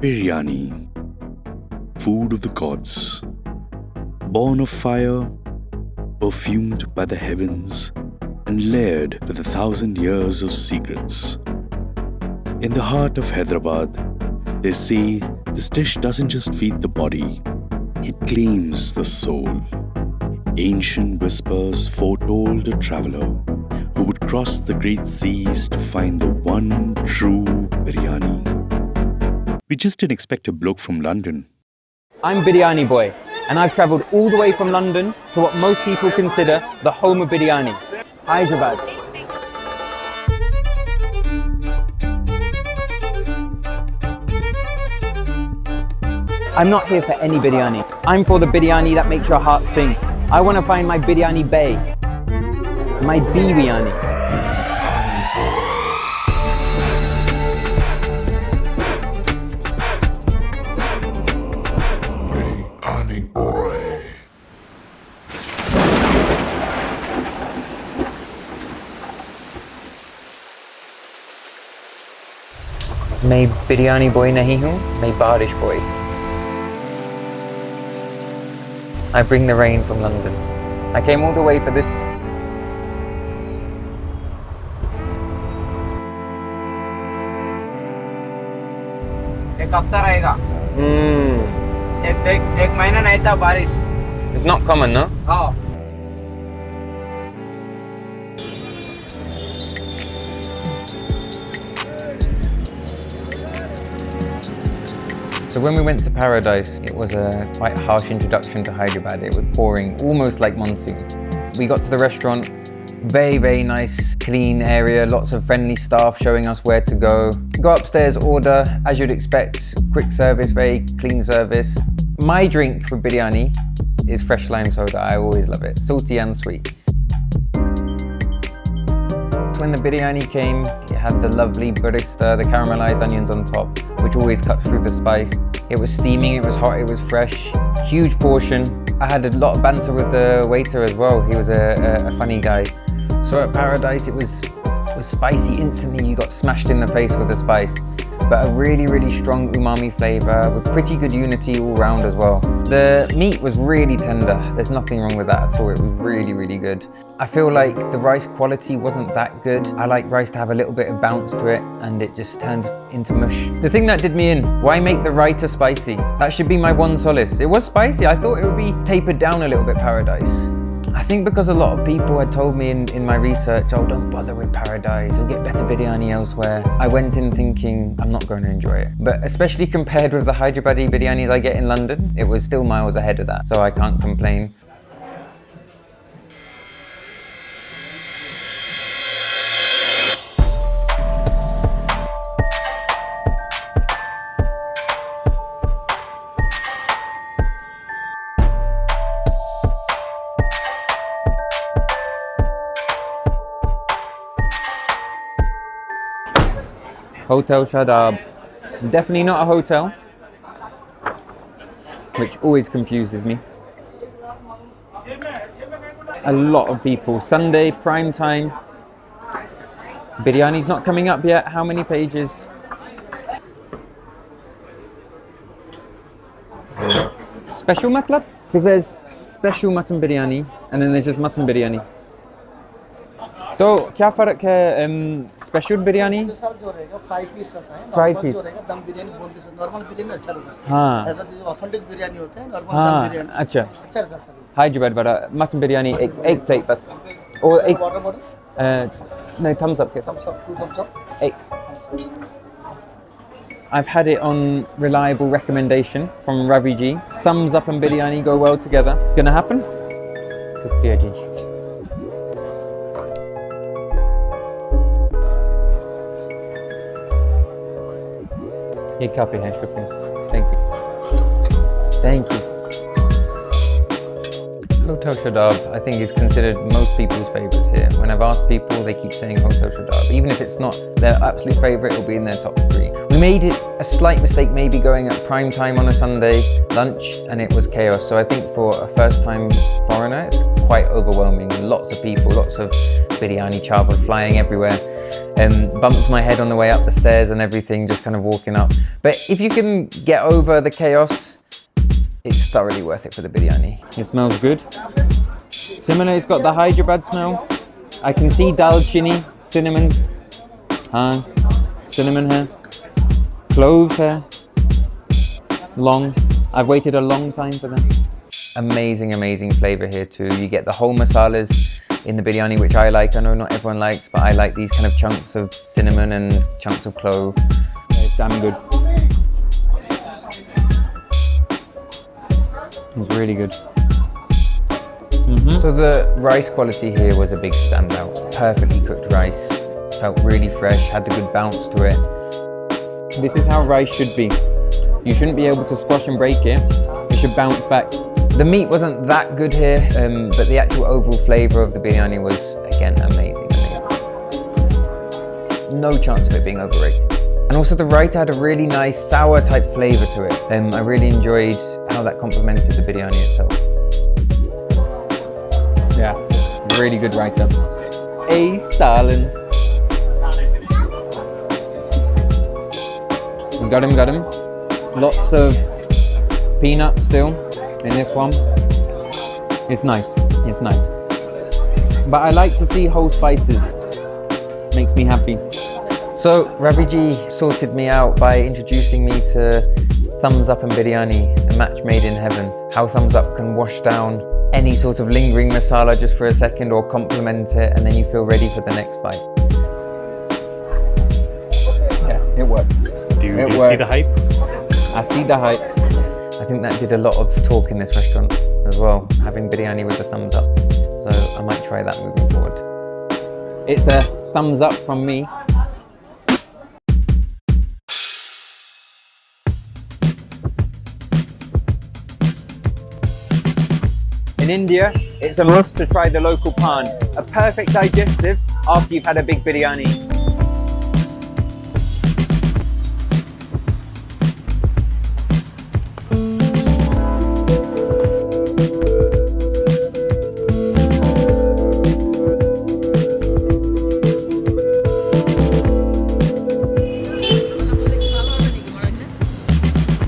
Biryani, food of the gods, born of fire, perfumed by the heavens, and layered with 1,000 years of secrets. In the heart of Hyderabad, they say this dish doesn't just feed the body, it claims the soul. Ancient whispers foretold a traveler who would cross the great seas to find the one true biryani. We just didn't expect a bloke from London. I'm Biryani Boy, and I've travelled all the way from London to what most people consider the home of biryani, Hyderabad. I'm not here for any biryani. I'm for the biryani that makes your heart sing. I want to find my biryani bay, my biryani. Biryani Boy. मैं biryani boy नहीं हूँ, मैं बारिश boy. I bring the rain from London. I came all the way for this. एक हफ्ता रहेगा. एक महीना नहीं था बारिश. It's not common, no? हाँ. So when we went to Paradise, it was a quite harsh introduction to Hyderabad. It was pouring, almost like monsoon. We got to the restaurant, very nice, clean area, lots of friendly staff showing us where to go. Go upstairs, order, as you'd expect, quick service, very clean service. My drink for biryani is fresh lime soda. I always love it, salty and sweet. When the biryani came, it had the lovely barista, the caramelized onions on top, which always cuts through the spice. It was steaming, it was hot, it was fresh, huge portion. I had a lot of banter with the waiter as well. He was a funny guy. So at Paradise, it was spicy instantly. You got smashed in the face with the spice. But a really strong umami flavor with pretty good unity all round as well. The meat was really tender. There's nothing wrong with that at all. It was really good. I feel like the rice quality wasn't that good. I like rice to have a little bit of bounce to it, and it just turned into mush. The thing that did me in, why make the raita spicy? That should be my one solace. It was spicy. I thought it would be tapered down a little bit, Paradise. I think because a lot of people had told me in my research, oh, don't bother with Paradise, you'll get better biryani elsewhere. I went in thinking, I'm not going to enjoy it. But especially compared with the Hyderabadi biryanis I get in London, it was still miles ahead of that, so I can't complain. Hotel Shadab. It's definitely not a hotel, which always confuses me. A lot of people. Sunday, prime time. Biryani's not coming up yet. How many pages? Special matlab? Because there's special mutton biryani and then there's just mutton biryani. तो क्या फ़र्क है special biryani? Special जो रहेगा fried piece रहता है, fried normal piece जो रहेगा दम बिरयानी बोलते हैं, नॉर्मल बिरयानी अच्छा लगता है. हाँ. ऐसा जो ऑथेंटिक बिरयानी होता है, नॉर्मल हाँ, दम बिरयानी अच्छा. अच्छा लगता है सर. Hyderabad वाला मटन बिरयानी एक प्लेट बस. और एक वाटर नहीं थम्स अप के साथ. Two thumbs up. Eight. I've had it on reliable recommendation from Ravi ji. Thumbs up and biryani go well together. It's gonna happen. Shukriya ji. ये काफ़ी है, शुक्रिया. Thank you. Thank you. Hotel Shadab, I think, is considered most people's favourites here. When I've asked people, they keep saying Hotel Shadab. Even if it's not their absolute favourite, it'll be in their top 3. We made it a slight mistake maybe going at prime time on a Sunday lunch, and it was chaos. So I think for a first time foreigner, it's quite overwhelming. Lots of people, lots of biryani chawal flying everywhere. Bumped my head on the way up the stairs and everything, just kind of walking up. But if you can get over the chaos, it's thoroughly worth it for the biryani. It smells good. Similar, it's got the Hyderabad smell. I can see dalchini, cinnamon, cinnamon here, cloves here, long. I've waited a long time for them. Amazing, amazing flavor here too. You get the whole masalas in the biryani, which I like. I know not everyone likes, but I like these kind of chunks of cinnamon and chunks of clove. It's damn good. It's really good. So the rice quality here was a big standout. Perfectly cooked rice, felt really fresh, had a good bounce to it. This is how rice should be. You shouldn't be able to squash and break it. It should bounce back. The meat wasn't that good here, but the actual overall flavour of the biryani was, again, amazing. No chance of it being overrated. And also the raita had a really nice sour type flavour to it. I really enjoyed how that complemented the biryani itself. Yeah, really good raita. A salad. Got him. Lots of peanuts still in this one. It's nice. But I like to see whole spices. Makes me happy. So Raviji sorted me out by introducing me to thumbs up and biryani, a match made in heaven. How thumbs up can wash down any sort of lingering masala just for a second or complement it, and then you feel ready for the next bite. Yeah, it works. Do you see the hype? I see the hype. I think that did a lot of talk in this restaurant as well, having biryani with a thumbs up. So I might try that moving forward. It's a thumbs up from me. In India, it's a must to try the local pan, a perfect digestive after you've had a big biryani.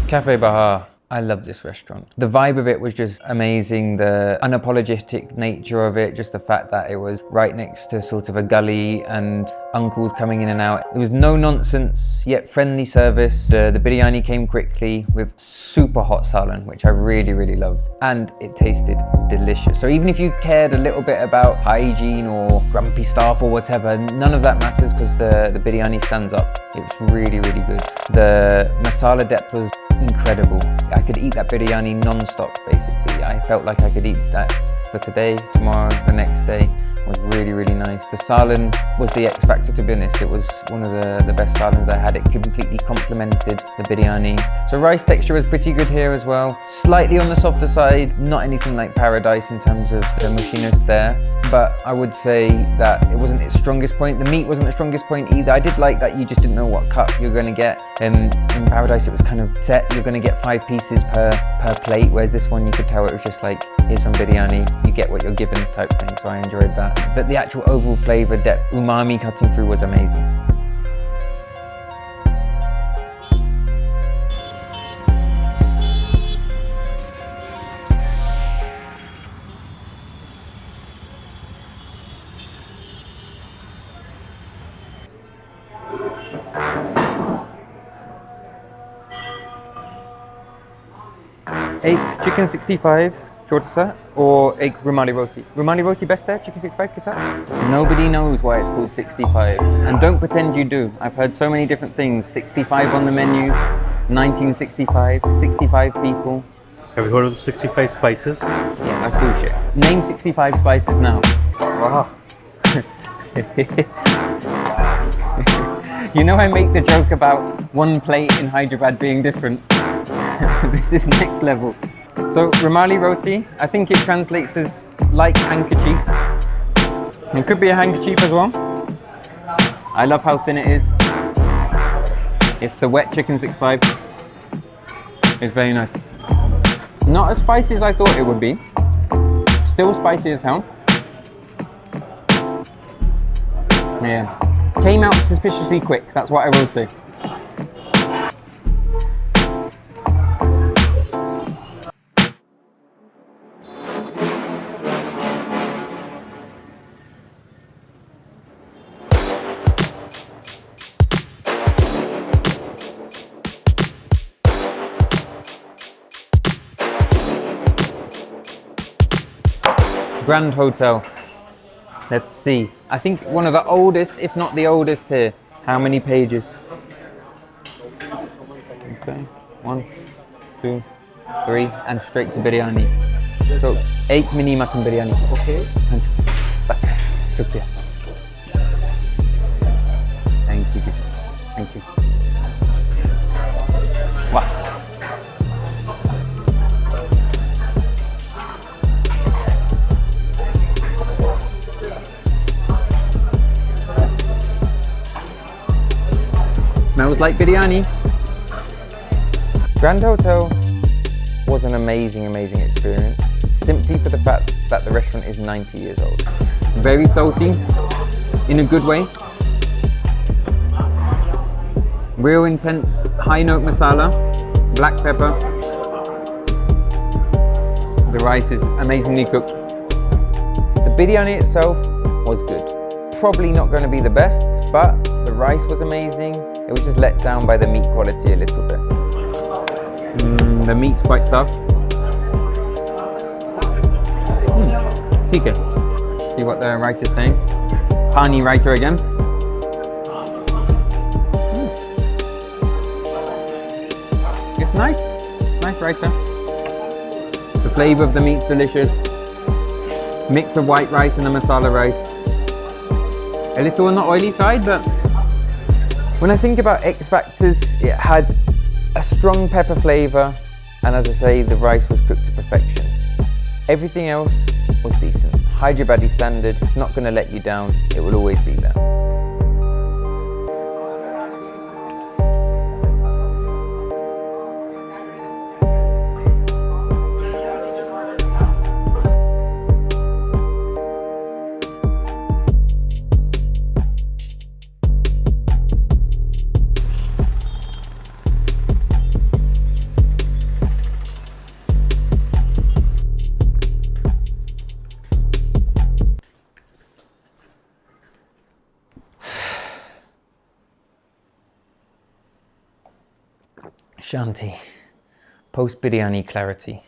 Cafe Bahar. I love this restaurant. The vibe of it was just amazing. The unapologetic nature of it, just the fact that it was right next to sort of a gully and uncles coming in and out. There was no nonsense, yet friendly service. The biryani came quickly with super hot salan, which I really, really loved. And it tasted delicious. So even if you cared a little bit about hygiene or grumpy staff or whatever, none of that matters because the biryani stands up. It's really, really good. The masala depth was incredible. I could eat that biryani non-stop basically. I felt like I could eat that for today, tomorrow, the next day. It was really, really nice. The salan was the X factor, to be honest. It was one of the best salans I had. It completely complemented the biryani. So rice texture was pretty good here as well. Slightly on the softer side, not anything like paradise in terms of the mushiness there. But I would say that it wasn't its strongest point. The meat wasn't the strongest point either. I did like that you just didn't know what cut you're going to get. In paradise it was kind of set. You're going to get 5 pieces per plate, whereas this one you could tell it was just like, here's some biryani, you get what you're given type thing. So I enjoyed that. But the actual overall flavour depth, umami cutting through was amazing. Egg chicken 65 chorsa or egg rumali roti. Rumali roti best there, chicken 65 kisa? Nobody knows why it's called 65. And don't pretend you do. I've heard so many different things. 65 on the menu, 1965, 65 people. Have you heard of 65 spices? Yeah, that's bullshit. Name 65 spices now. Wow. You know I make the joke about one plate in Hyderabad being different. This is next level. So rumali roti, I think it translates as like handkerchief. It could be a handkerchief as well. I love how thin it is. It's the wet chicken 65. It's very nice. Not as spicy as I thought it would be. Still spicy as hell. Yeah. Came out suspiciously quick, that's what I will say. Grand Hotel. Let's see. I think one of the oldest, if not the oldest here. How many pages? Okay. 1, 2, 3, and straight to biryani. So, 8 mini mutton biryani. Okay. Bas. Shukriya. Thank you. Thank you. Wow. Smells like biryani. Grand Hotel was an amazing experience, simply for the fact that the restaurant is 90 years old. Very salty, in a good way. Real intense, high note masala, black pepper. The rice is amazingly cooked. The biryani itself was good. Probably not going to be the best, but the rice was amazing. It was just let down by the meat quality a little bit. The meat's quite tough. Okay. See what the writer's saying. Pani writer again. It's nice. Nice writer. The flavour of the meat's delicious. Mix of white rice and the masala rice. A little on the oily side, but when I think about X factors, it had a strong pepper flavour, and as I say, the rice was cooked to perfection. Everything else was decent. Hyderabadi standard, it's not going to let you down, it will always be there. Shanti, post biryani clarity.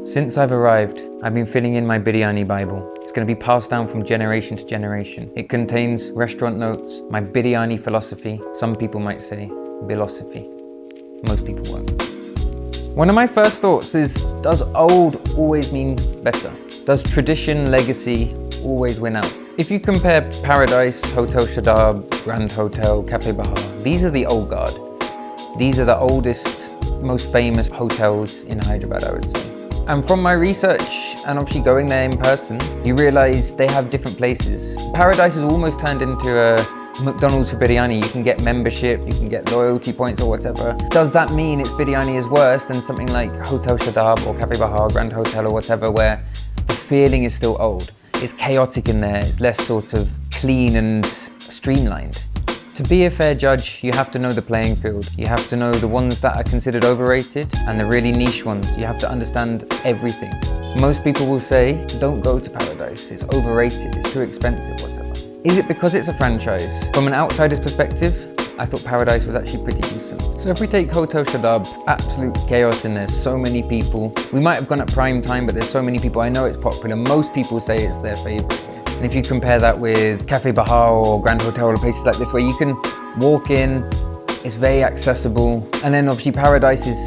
Since I've arrived, I've been filling in my biryani Bible. It's going to be passed down from generation to generation. It contains restaurant notes, my biryani philosophy. Some people might say philosophy. Most people won't. One of my first thoughts is, does old always mean better? Does tradition, legacy always win out? If you compare Paradise, Hotel Shadab, Grand Hotel, Cafe Bahar, these are the old guard. These are the oldest, most famous hotels in Hyderabad, I would say. And from my research, and obviously going there in person, you realise they have different places. Paradise has almost turned into a McDonald's for biryani. You can get membership, you can get loyalty points or whatever. Does that mean its biryani is worse than something like Hotel Shadab or Cafe Bahar, Grand Hotel or whatever, where the feeling is still old? It's chaotic in there, it's less sort of clean and streamlined. To be a fair judge, you have to know the playing field. You have to know the ones that are considered overrated and the really niche ones. You have to understand everything. Most people will say, don't go to Paradise, it's overrated, it's too expensive, whatever. Is it because it's a franchise? From an outsider's perspective, I thought Paradise was actually pretty decent. So if we take Hotel Shadab, absolute chaos in there, so many people. We might have gone at prime time, but there's so many people. I know it's popular. Most people say it's their favorite. And if you compare that with Cafe Bahar or Grand Hotel or places like this where you can walk in, it's very accessible. And then obviously Paradise is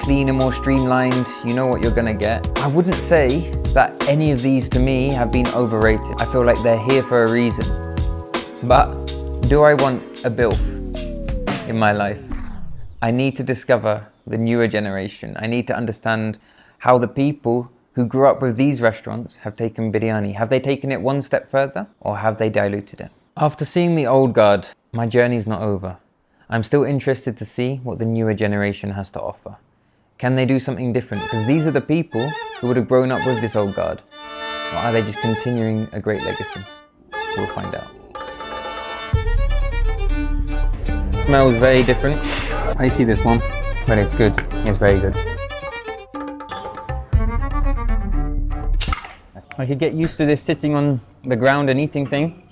cleaner, more streamlined, you know what you're gonna get. I wouldn't say that any of these to me have been overrated. I feel like they're here for a reason. But do I want a bilf in my life? I need to discover the newer generation. I need to understand how the people who grew up with these restaurants have taken biryani. Have they taken it one step further or have they diluted it? After seeing the old guard, my journey's not over. I'm still interested to see what the newer generation has to offer. Can they do something different? Because these are the people who would have grown up with this old guard. Or are they just continuing a great legacy? We'll find out. Smells very different. I see this one, but it's good. It's very good. I could get used to this sitting on the ground and eating thing.